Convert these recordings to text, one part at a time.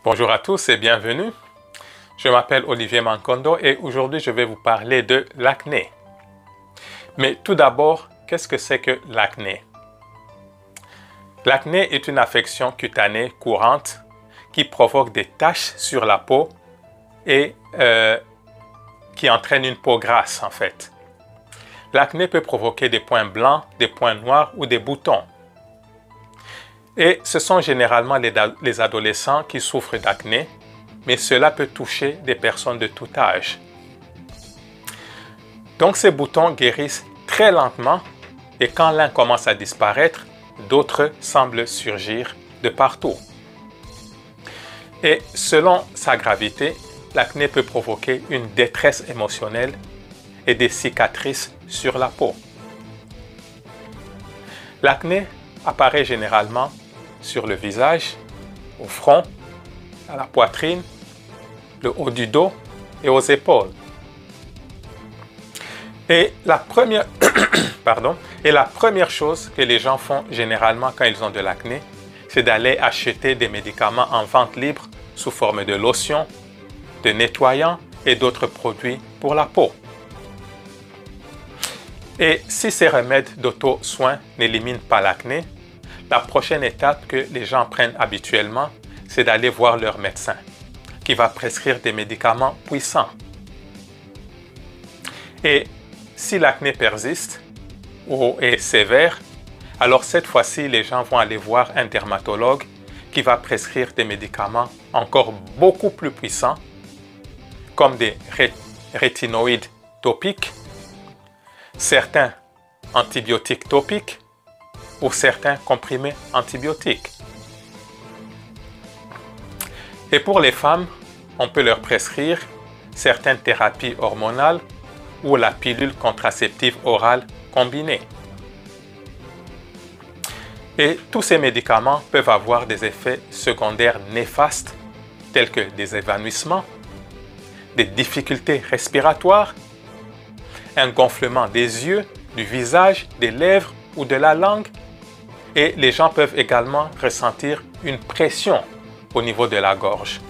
Bonjour à tous et bienvenue. Je m'appelle Olivier Mankondo et aujourd'hui je vais vous parler de l'acné. Mais tout d'abord, qu'est-ce que c'est que l'acné? L'acné est une affection cutanée courante qui provoque des taches sur la peau et qui entraîne une peau grasse en fait. L'acné peut provoquer des points blancs, des points noirs ou des boutons. Et ce sont généralement les adolescents qui souffrent d'acné, mais cela peut toucher des personnes de tout âge. Donc ces boutons guérissent très lentement et quand l'un commence à disparaître, d'autres semblent surgir de partout. Et selon sa gravité, l'acné peut provoquer une détresse émotionnelle et des cicatrices sur la peau. L'acné apparaît généralement sur le visage, au front, à la poitrine, le haut du dos et aux épaules. Et la première chose que les gens font généralement quand ils ont de l'acné, c'est d'aller acheter des médicaments en vente libre sous forme de lotion, de nettoyants et d'autres produits pour la peau. Et si ces remèdes d'auto-soin n'éliminent pas l'acné, la prochaine étape que les gens prennent habituellement, c'est d'aller voir leur médecin, qui va prescrire des médicaments puissants. Et si l'acné persiste ou est sévère, alors cette fois-ci, les gens vont aller voir un dermatologue qui va prescrire des médicaments encore beaucoup plus puissants, comme des rétinoïdes topiques, certains antibiotiques topiques, ou certains comprimés antibiotiques. Et pour les femmes, on peut leur prescrire certaines thérapies hormonales ou la pilule contraceptive orale combinée. Et tous ces médicaments peuvent avoir des effets secondaires néfastes tels que des évanouissements, des difficultés respiratoires, un gonflement des yeux, du visage, des lèvres ou de la langue. Et les gens peuvent également ressentir une pression au niveau de la gorge.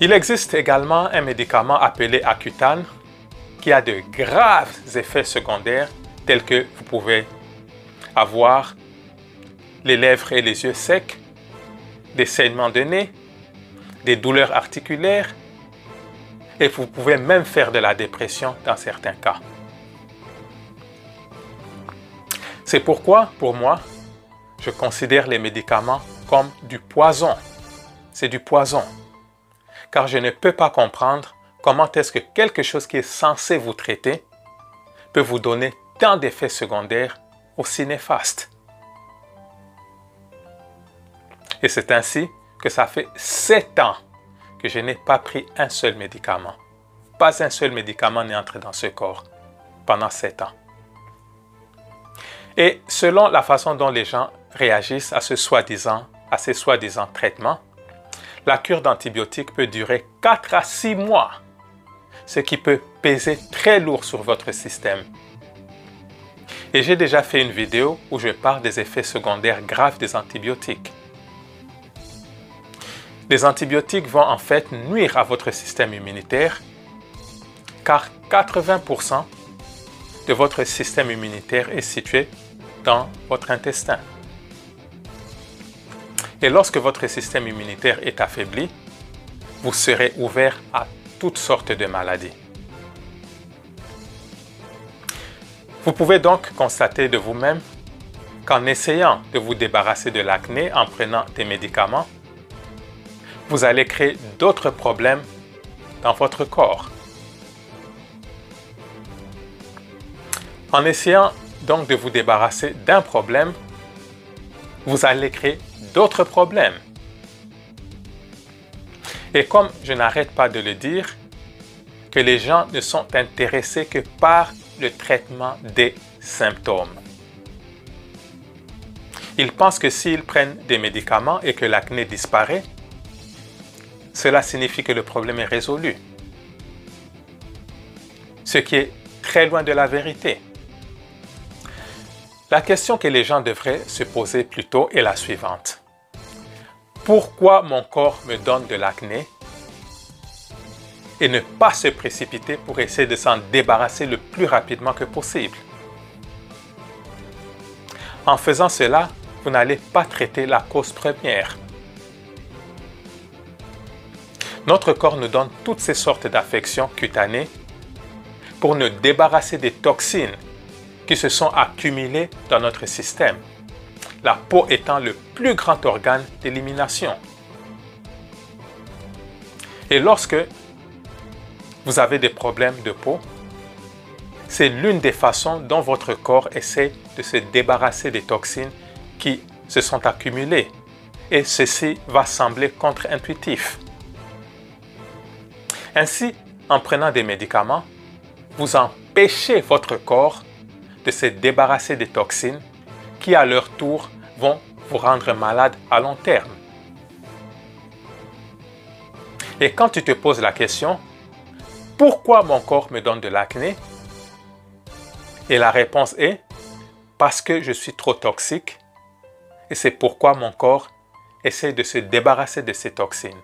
Il existe également un médicament appelé Accutane qui a de graves effets secondaires tels que vous pouvez avoir les lèvres et les yeux secs, des saignements de nez, des douleurs articulaires et vous pouvez même faire de la dépression dans certains cas. C'est pourquoi, pour moi, je considère les médicaments comme du poison. C'est du poison. Car je ne peux pas comprendre comment est-ce que quelque chose qui est censé vous traiter peut vous donner tant d'effets secondaires aussi néfastes. Et c'est ainsi que ça fait 7 ans que je n'ai pas pris un seul médicament. Pas un seul médicament n'est entré dans ce corps pendant 7 ans. Et selon la façon dont les gens réagissent à ces soi-disant traitements, la cure d'antibiotiques peut durer 4 à 6 mois, ce qui peut peser très lourd sur votre système. Et j'ai déjà fait une vidéo où je parle des effets secondaires graves des antibiotiques. Les antibiotiques vont en fait nuire à votre système immunitaire car 80% de votre système immunitaire est situé dans votre intestin. Et lorsque votre système immunitaire est affaibli, vous serez ouvert à toutes sortes de maladies. Vous pouvez donc constater de vous-même qu'en essayant de vous débarrasser de l'acné en prenant des médicaments, vous allez créer d'autres problèmes dans votre corps. En essayant donc de vous débarrasser d'un problème, vous allez créer d'autres problèmes. Et comme je n'arrête pas de le dire, que les gens ne sont intéressés que par le traitement des symptômes. Ils pensent que s'ils prennent des médicaments et que l'acné disparaît, cela signifie que le problème est résolu. Ce qui est très loin de la vérité. La question que les gens devraient se poser plutôt est la suivante. Pourquoi mon corps me donne de l'acné? Et ne pas se précipiter pour essayer de s'en débarrasser le plus rapidement que possible. En faisant cela, vous n'allez pas traiter la cause première. Notre corps nous donne toutes ces sortes d'affections cutanées pour nous débarrasser des toxines qui se sont accumulées dans notre système, la peau étant le plus grand organe d'élimination. Et lorsque vous avez des problèmes de peau, c'est l'une des façons dont votre corps essaie de se débarrasser des toxines qui se sont accumulées. Et ceci va sembler contre-intuitif. Ainsi, en prenant des médicaments, vous empêchez votre corps de se débarrasser des toxines qui, à leur tour, vont vous rendre malade à long terme. Et quand tu te poses la question, pourquoi mon corps me donne de l'acné? Et la réponse est, parce que je suis trop toxique et c'est pourquoi mon corps essaie de se débarrasser de ces toxines.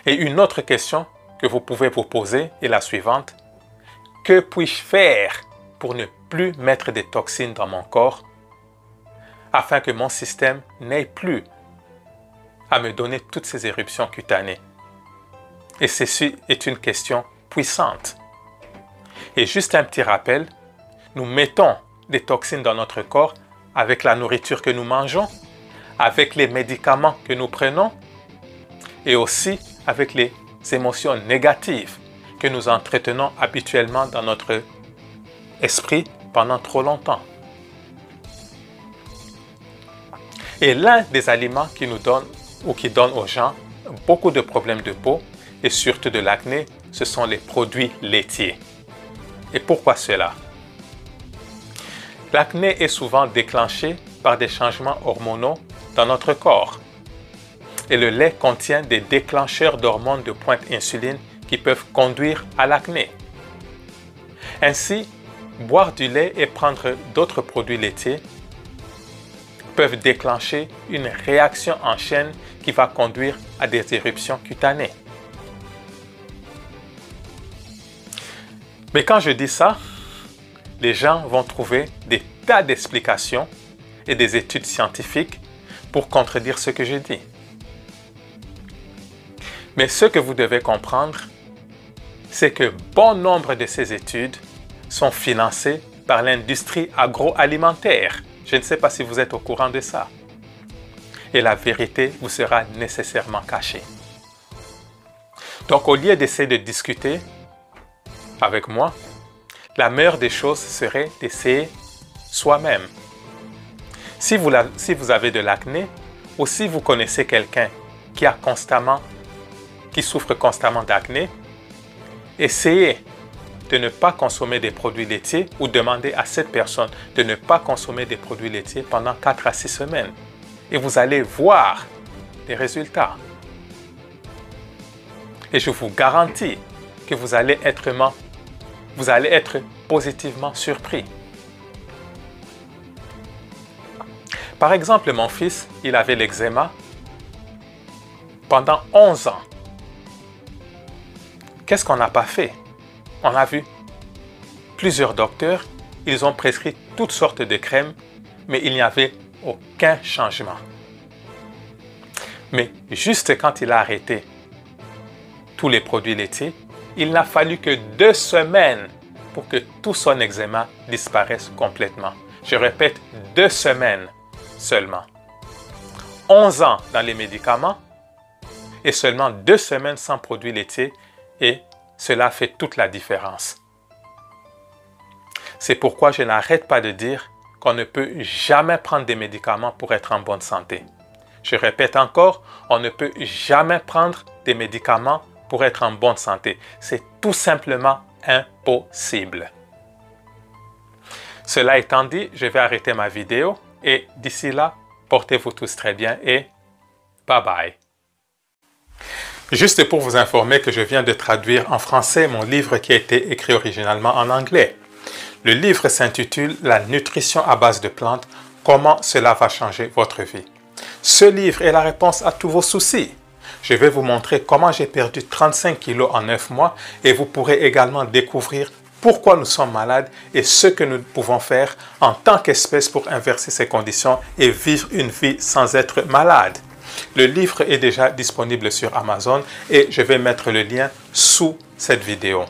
Et une autre question que vous pouvez vous poser est la suivante. Que puis-je faire pour ne plus mettre des toxines dans mon corps afin que mon système n'ait plus à me donner toutes ces éruptions cutanées? Et ceci est une question puissante. Et juste un petit rappel, nous mettons des toxines dans notre corps avec la nourriture que nous mangeons, avec les médicaments que nous prenons et aussi avec les émotions négatives que nous entretenons habituellement dans notre esprit pendant trop longtemps. Et l'un des aliments qui nous donne ou qui donne aux gens beaucoup de problèmes de peau et surtout de l'acné, ce sont les produits laitiers. Et pourquoi cela? L'acné est souvent déclenché par des changements hormonaux dans notre corps. Et le lait contient des déclencheurs d'hormones de pointe insuline qui peuvent conduire à l'acné. Ainsi, boire du lait et prendre d'autres produits laitiers peuvent déclencher une réaction en chaîne qui va conduire à des éruptions cutanées. Mais quand je dis ça, les gens vont trouver des tas d'explications et des études scientifiques pour contredire ce que je dis. Mais ce que vous devez comprendre, c'est que bon nombre de ces études sont financées par l'industrie agroalimentaire. Je ne sais pas si vous êtes au courant de ça. Et la vérité vous sera nécessairement cachée. Donc, au lieu d'essayer de discuter avec moi, la meilleure des choses serait d'essayer soi-même. Si vous avez de l'acné ou si vous connaissez quelqu'un qui souffre constamment d'acné, essayez de ne pas consommer des produits laitiers ou demandez à cette personne de ne pas consommer des produits laitiers pendant 4 à 6 semaines. Et vous allez voir des résultats. Et je vous garantis que vous allez être positivement surpris. Par exemple, mon fils, il avait l'eczéma pendant 11 ans. Qu'est-ce qu'on n'a pas fait? On a vu plusieurs docteurs, ils ont prescrit toutes sortes de crèmes, mais il n'y avait aucun changement. Mais juste quand il a arrêté tous les produits laitiers, il n'a fallu que 2 semaines pour que tout son eczéma disparaisse complètement. Je répète, 2 semaines seulement. 11 ans dans les médicaments et seulement 2 semaines sans produits laitiers et cela fait toute la différence. C'est pourquoi je n'arrête pas de dire qu'on ne peut jamais prendre des médicaments pour être en bonne santé. Je répète encore, on ne peut jamais prendre des médicaments pour être en bonne santé. C'est tout simplement impossible. Cela étant dit, je vais arrêter ma vidéo et d'ici là, portez-vous tous très bien et bye bye. Juste pour vous informer que je viens de traduire en français mon livre qui a été écrit originalement en anglais. Le livre s'intitule « La nutrition à base de plantes, comment cela va changer votre vie ». Ce livre est la réponse à tous vos soucis. Je vais vous montrer comment j'ai perdu 35 kilos en 9 mois et vous pourrez également découvrir pourquoi nous sommes malades et ce que nous pouvons faire en tant qu'espèce pour inverser ces conditions et vivre une vie sans être malade. Le livre est déjà disponible sur Amazon et je vais mettre le lien sous cette vidéo.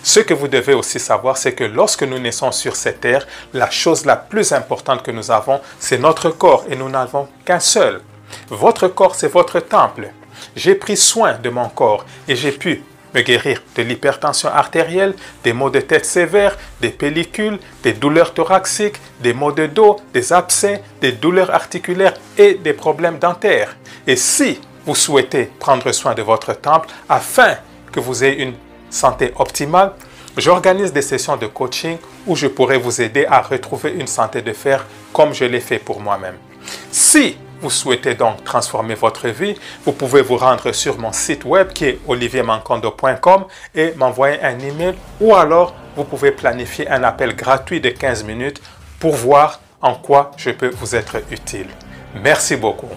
Ce que vous devez aussi savoir, c'est que lorsque nous naissons sur cette terre, la chose la plus importante que nous avons, c'est notre corps et nous n'avons qu'un seul. Votre corps, c'est votre temple. J'ai pris soin de mon corps et j'ai pu me guérir de l'hypertension artérielle, des maux de tête sévères, des pellicules, des douleurs thoraciques, des maux de dos, des abcès, des douleurs articulaires et des problèmes dentaires. Et si vous souhaitez prendre soin de votre temple afin que vous ayez une santé optimale, j'organise des sessions de coaching où je pourrai vous aider à retrouver une santé de fer comme je l'ai fait pour moi-même. Si vous souhaitez donc transformer votre vie, vous pouvez vous rendre sur mon site web qui est oliviermankondo.com et m'envoyer un email ou alors vous pouvez planifier un appel gratuit de 15 minutes pour voir en quoi je peux vous être utile. Merci beaucoup.